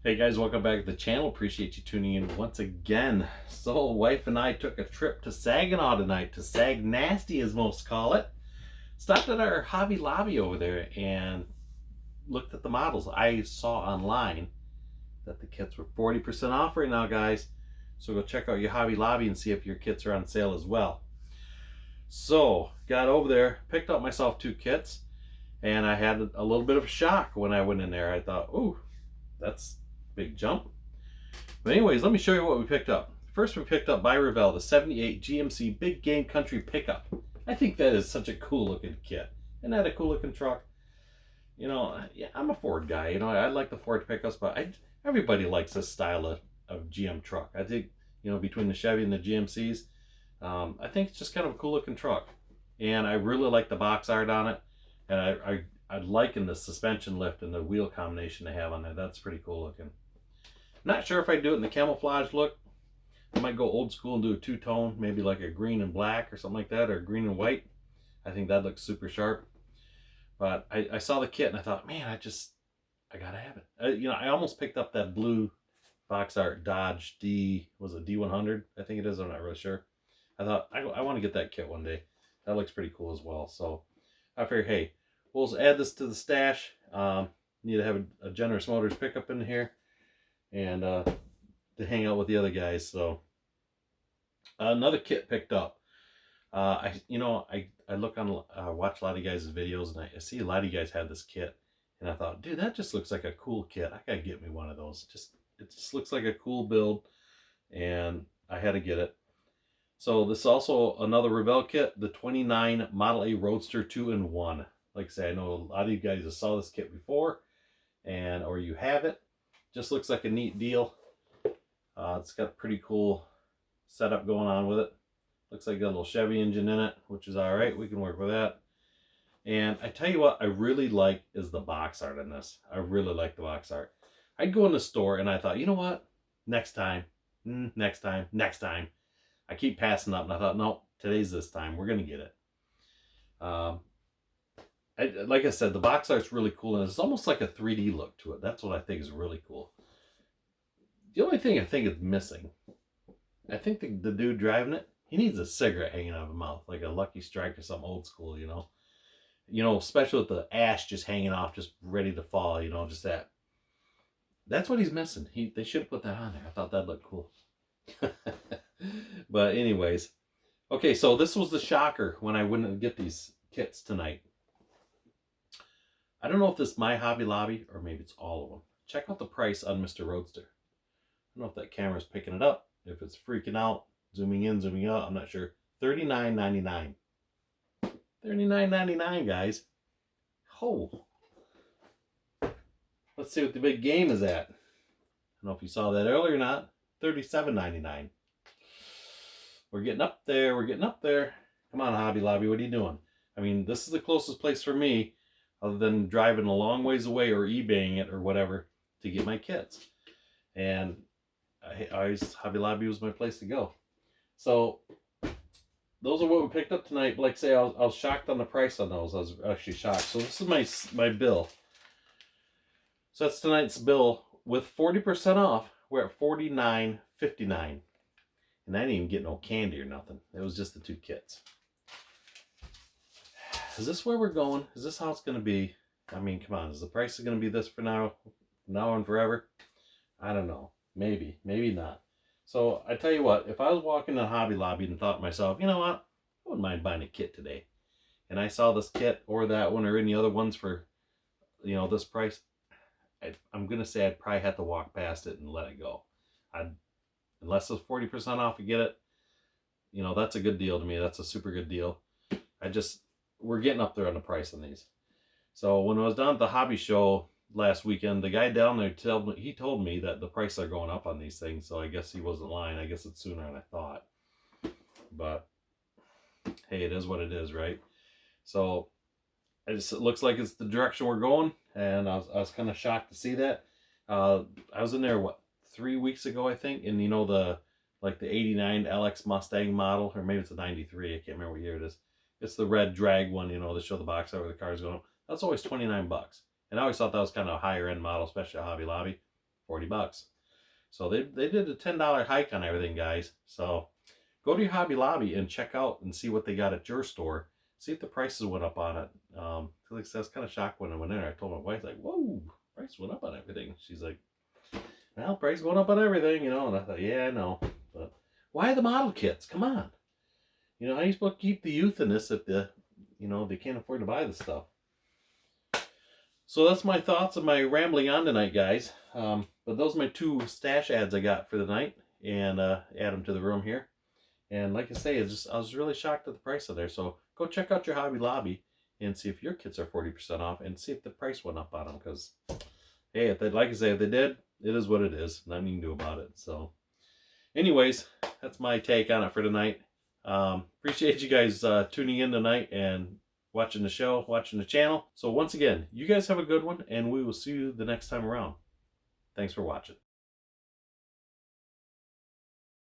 Hey guys, welcome back to the channel. Appreciate you tuning in once again. So, wife and I took a trip to Saginaw tonight, to Sag Nasty as most call it. Stopped at our Hobby Lobby over there and looked at the models. I saw online that the kits were 40% off right now, guys. So go check out your Hobby Lobby and see if your kits are on sale as well. So, got over there, picked up myself 2 kits, and I had a little bit of a shock when I went in there. I thought, ooh, that's big jump. But anyways, let me show you what we picked up. First, we picked up by Revell the 78 GMC Big Game Country Pickup. I think that is such a cool looking kit. Isn't that a cool looking truck? You know, yeah, I'm a Ford guy. You know, I like the Ford pickups, but everybody likes this style of GM truck. I think, you know, between the Chevy and the GMCs, I think it's just kind of a cool looking truck. And I really like the box art on it. And I liking the suspension lift and the wheel combination they have on there. That's pretty cool looking. Not sure if I do it in the camouflage look. I might go old school and do a two-tone, maybe like a green and black or something like that, or green and white. I think that looks super sharp. But I saw the kit and I thought, man, I gotta have it. You know, I almost picked up that blue box art Dodge D100? I think it is, I'm not really sure. I thought, I want to get that kit one day. That looks pretty cool as well. So I figured, hey, we'll just add this to the stash. Need to have a Generous Motors pickup in here, and to hang out with the other guys. So another kit picked up. I look on watch a lot of you guys' videos, and I see a lot of you guys have this kit, and I thought, dude, that just looks like a cool kit. I gotta get me one of those. It just looks like a cool build, and I had to get it. So this is also another Revell kit, the 29 Model A Roadster 2-in-1. Like I say, I know a lot of you guys have saw this kit before, or you have it. Just looks like a neat deal. It's got a pretty cool setup going on with it. Looks like a little Chevy engine in it, which is all right. We can work with that. And I tell you what I really like is the box art in this. I really like the box art. I'd go in the store and I thought, you know what? Next time. I keep passing up, and I thought, no, today's this time. We're going to get it. Like I said, the box art's really cool, and it's almost like a 3D look to it. That's what I think is really cool. The only thing I think is missing, I think the dude driving it, he needs a cigarette hanging out of his mouth, like a Lucky Strike or something old school, you know. You know, especially with the ash just hanging off, just ready to fall, you know, just that. That's what he's missing. They should have put that on there. I thought that'd look cool. But anyways, okay, so this was the shocker when I went to get these kits tonight. I don't know if this is my Hobby Lobby or maybe it's all of them. Check out the price on Mr. Roadster. I don't know if that camera's picking it up, if it's freaking out, zooming in, zooming out, I'm not sure. $39.99. $39.99, guys. Oh. Let's see what the big game is at. I don't know if you saw that earlier or not. $37.99. We're getting up there. We're getting up there. Come on, Hobby Lobby. What are you doing? I mean, this is the closest place for me, other than driving a long ways away or eBaying it or whatever, to get my kits. And Hobby Lobby was my place to go. So those are what we picked up tonight. But like I say, I was shocked on the price on those. I was actually shocked. So this is my bill. So that's tonight's bill. With 40% off, we're at $49.59. And I didn't even get no candy or nothing. It was just the 2 kits. Is this where we're going? Is this how it's going to be? I mean, come on. Is the price going to be this for now and forever? I don't know. Maybe. Maybe not. So, I tell you what. If I was walking in Hobby Lobby and thought to myself, you know what? I wouldn't mind buying a kit today. And I saw this kit or that one or any other ones for, you know, this price. I'm going to say I'd probably have to walk past it and let it go. Unless it's 40% off, you get it. You know, that's a good deal to me. That's a super good deal. We're getting up there on the price on these. So when I was down at the hobby show last weekend, the guy down there told me that the prices are going up on these things. So I guess he wasn't lying. I guess it's sooner than I thought. But hey, it is what it is, right? So it looks like it's the direction we're going. And I was kind of shocked to see that. I was in there, 3 weeks ago, I think, and you know the 89 LX Mustang model, or maybe it's a 93, I can't remember what year it is. It's the red drag one, you know, that show the box out where the car's going. That's always $29. And I always thought that was kind of a higher end model, especially at Hobby Lobby. 40 bucks. So they did a $10 hike on everything, guys. So go to your Hobby Lobby and check out and see what they got at your store. See if the prices went up on it. Like I said, I was kind of shocked when I went in there. I told my wife, like, whoa, price went up on everything. She's like, well, price went up on everything, you know. And I thought, yeah, I know. But why the model kits? Come on. You know, how are you supposed to keep the youth in this if they can't afford to buy the stuff? So that's my thoughts and my rambling on tonight, guys. But those are my 2 stash ads I got for the night, and add them to the room here. And like I say, I was really shocked at the price of there. So go check out your Hobby Lobby and see if your kits are 40% off, and see if the price went up on them. Because hey, like I say, if they did, it is what it is. Nothing you can do about it. So, anyways, that's my take on it for tonight. Appreciate you guys tuning in tonight and watching the show, watching the channel. So once again, you guys have a good one, and we will see you the next time around. Thanks for watching.